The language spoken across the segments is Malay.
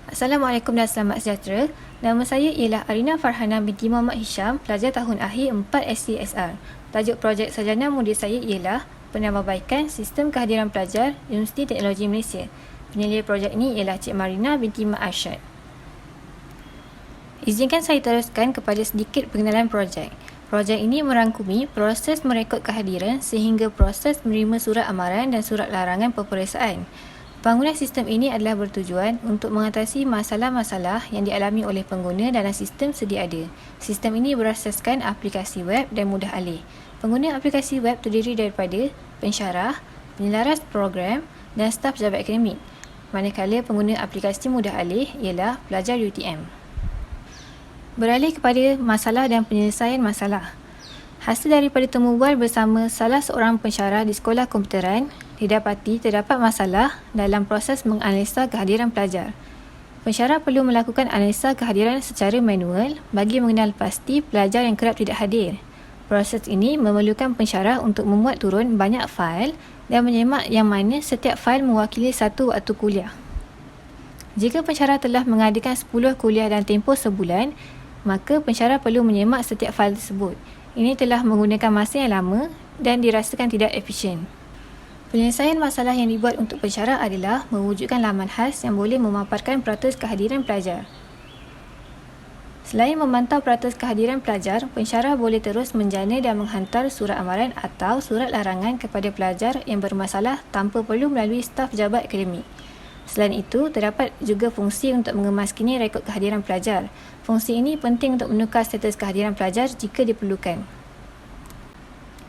Assalamualaikum dan selamat sejahtera. Nama saya ialah Arina Farhana binti Muhammad Hisham, pelajar tahun akhir 4 SCSR. Tajuk projek sarjana muda saya ialah Penambahbaikan Sistem Kehadiran Pelajar Universiti Teknologi Malaysia. Penyelia projek ini ialah Cik Marina binti Mak Arsyad. Izinkan saya teruskan kepada sedikit pengenalan projek. Projek ini merangkumi proses merekod kehadiran sehingga proses menerima surat amaran dan surat larangan peperiksaan. Pembangunan sistem ini adalah bertujuan untuk mengatasi masalah-masalah yang dialami oleh pengguna dalam sistem sedia ada. Sistem ini berasaskan aplikasi web dan mudah alih. Pengguna aplikasi web terdiri daripada pensyarah, penyelaras program dan staf pejabat akademik. Manakala pengguna aplikasi mudah alih ialah pelajar UTM. Beralih kepada masalah dan penyelesaian masalah. Hasil daripada temubual bersama salah seorang pensyarah di sekolah komputeran, didapati terdapat masalah dalam proses menganalisa kehadiran pelajar. Pensyarah perlu melakukan analisa kehadiran secara manual bagi mengenal pasti pelajar yang kerap tidak hadir. Proses ini memerlukan pensyarah untuk memuat turun banyak fail dan menyemak yang mana setiap fail mewakili satu waktu kuliah. Jika pensyarah telah mengadakan 10 kuliah dalam tempoh sebulan, maka pensyarah perlu menyemak setiap fail tersebut. Ini telah menggunakan masa yang lama dan dirasakan tidak efisien. Penyelesaian masalah yang dibuat untuk pensyarah adalah mewujudkan laman khas yang boleh memaparkan peratus kehadiran pelajar. Selain memantau peratus kehadiran pelajar, pensyarah boleh terus menjana dan menghantar surat amaran atau surat larangan kepada pelajar yang bermasalah tanpa perlu melalui staf pejabat akademik. Selain itu, terdapat juga fungsi untuk mengemas kini rekod kehadiran pelajar. Fungsi ini penting untuk menukar status kehadiran pelajar jika diperlukan.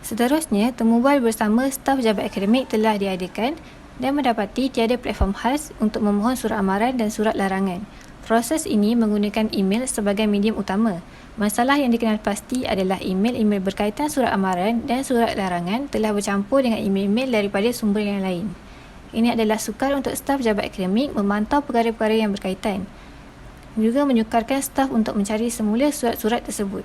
Seterusnya, temubual bersama staf pejabat akademik telah diadakan dan mendapati tiada platform khas untuk memohon surat amaran dan surat larangan. Proses ini menggunakan email sebagai medium utama. Masalah yang dikenal pasti adalah email-email berkaitan surat amaran dan surat larangan telah bercampur dengan email-email daripada sumber yang lain. Ini adalah sukar untuk staf pejabat akademik memantau perkara-perkara yang berkaitan. Juga menyukarkan staf untuk mencari semula surat-surat tersebut.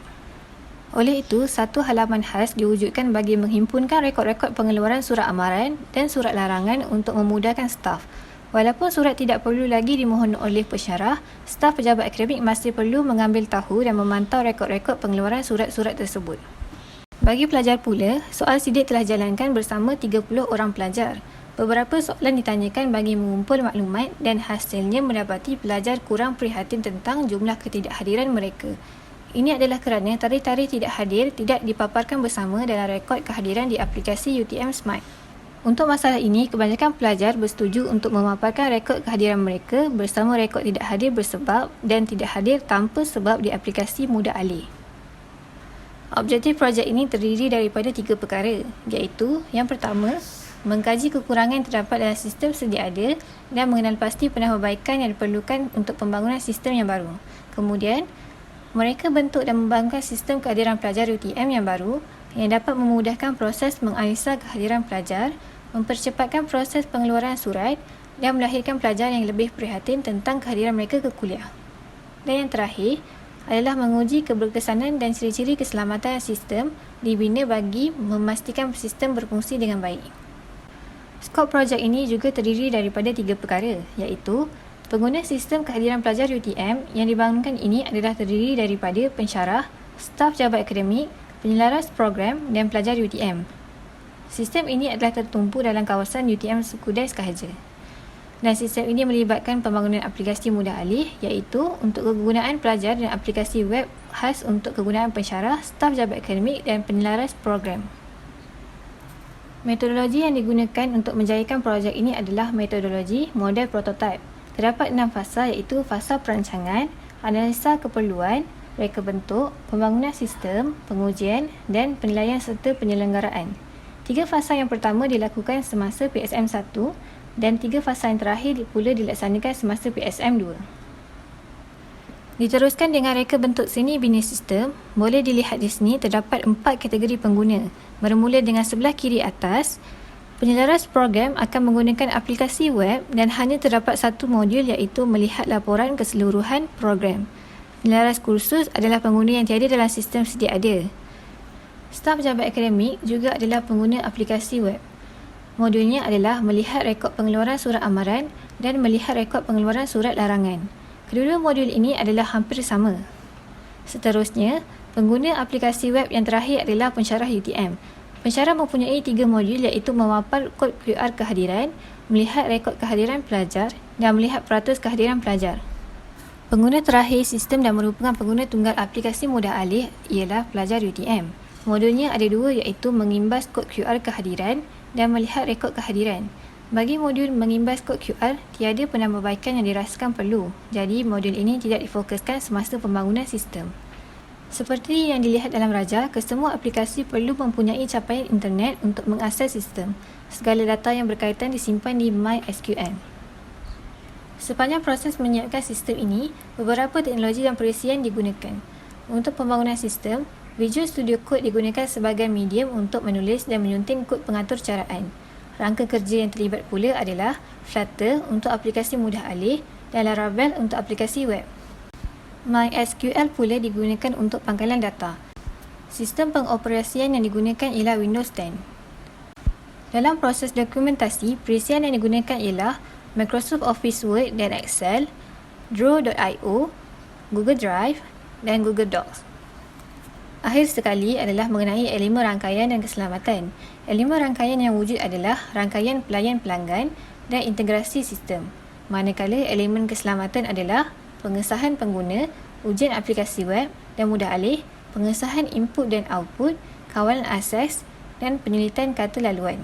Oleh itu, satu halaman khas diwujudkan bagi menghimpunkan rekod-rekod pengeluaran surat amaran dan surat larangan untuk memudahkan staf. Walaupun surat tidak perlu lagi dimohon oleh pensyarah, staf pejabat akademik masih perlu mengambil tahu dan memantau rekod-rekod pengeluaran surat-surat tersebut. Bagi pelajar pula, soal sidik telah dijalankan bersama 30 orang pelajar. Beberapa soalan ditanyakan bagi mengumpul maklumat dan hasilnya mendapati pelajar kurang prihatin tentang jumlah ketidakhadiran mereka. Ini adalah kerana tarikh-tarikh tidak hadir tidak dipaparkan bersama dalam rekod kehadiran di aplikasi UTM Smart. Untuk masalah ini, kebanyakan pelajar bersetuju untuk memaparkan rekod kehadiran mereka bersama rekod tidak hadir bersebab dan tidak hadir tanpa sebab di aplikasi mudah alih. Objektif projek ini terdiri daripada 3 perkara, iaitu yang pertama, mengkaji kekurangan yang terdapat dalam sistem sedia ada dan mengenal pasti penambahbaikan yang diperlukan untuk pembangunan sistem yang baru. Kemudian, mereka bentuk dan membangunkan sistem kehadiran pelajar UTM yang baru yang dapat memudahkan proses menganalisa kehadiran pelajar, mempercepatkan proses pengeluaran surat dan melahirkan pelajar yang lebih prihatin tentang kehadiran mereka ke kuliah. Dan yang terakhir adalah menguji keberkesanan dan ciri-ciri keselamatan sistem dibina bagi memastikan sistem berfungsi dengan baik. Skop projek ini juga terdiri daripada 3 perkara, iaitu pengguna sistem kehadiran pelajar UTM yang dibangunkan ini adalah terdiri daripada pensyarah, staf pejabat akademik, penyelaras program dan pelajar UTM. Sistem ini adalah tertumpu dalam kawasan UTM Sukudai sahaja. Dan sistem ini melibatkan pembangunan aplikasi mudah alih, iaitu untuk kegunaan pelajar dan aplikasi web khas untuk kegunaan pensyarah, staf pejabat akademik dan penyelaras program. Metodologi yang digunakan untuk menjayakan projek ini adalah metodologi model prototype. Terdapat 6 fasa, iaitu fasa perancangan, analisa keperluan, reka bentuk, pembangunan sistem, pengujian dan penilaian serta penyelenggaraan. 3 fasa yang pertama dilakukan semasa PSM 1 dan 3 fasa yang terakhir pula dilaksanakan semasa PSM 2. Diteruskan dengan reka bentuk seni bina sistem. Boleh dilihat di sini terdapat 4 kategori pengguna. Bermula dengan sebelah kiri atas, penyelaras program akan menggunakan aplikasi web dan hanya terdapat satu modul, iaitu melihat laporan keseluruhan program. Penyelaras kursus adalah pengguna yang tiada dalam sistem sedia ada. Staf pejabat akademik juga adalah pengguna aplikasi web. Modulnya adalah melihat rekod pengeluaran surat amaran dan melihat rekod pengeluaran surat larangan. Kedua-dua modul ini adalah hampir sama. Seterusnya, pengguna aplikasi web yang terakhir adalah pensyarah UTM. Pensyarah mempunyai 3 modul iaitu memapar kod QR kehadiran, melihat rekod kehadiran pelajar dan melihat peratus kehadiran pelajar. Pengguna terakhir sistem dan merupakan pengguna tunggal aplikasi mudah alih ialah pelajar UTM. Modulnya ada 2 iaitu mengimbas kod QR kehadiran dan melihat rekod kehadiran. Bagi modul mengimbas kod QR, tiada penambahbaikan yang dirasakan perlu. Jadi, modul ini tidak difokuskan semasa pembangunan sistem. Seperti yang dilihat dalam raja, kesemua aplikasi perlu mempunyai capaian internet untuk mengakses sistem. Segala data yang berkaitan disimpan di MySQL. Sepanjang proses menyiapkan sistem ini, beberapa teknologi dan perisian digunakan. Untuk pembangunan sistem, Visual Studio Code digunakan sebagai medium untuk menulis dan menyunting kod pengatur caraan. Rangka kerja yang terlibat pula adalah Flutter untuk aplikasi mudah alih dan Laravel untuk aplikasi web. MySQL pula digunakan untuk pangkalan data. Sistem pengoperasian yang digunakan ialah Windows 10. Dalam proses dokumentasi, perisian yang digunakan ialah Microsoft Office Word dan Excel, Draw.io, Google Drive dan Google Docs. Akhir sekali adalah mengenai elemen rangkaian dan keselamatan. Elemen rangkaian yang wujud adalah rangkaian pelayan pelanggan dan integrasi sistem. Manakala elemen keselamatan adalah pengesahan pengguna, ujian aplikasi web dan mudah alih, pengesahan input dan output, kawalan akses dan penyulitan kata laluan.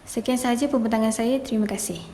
Sekian sahaja pembentangan saya. Terima kasih.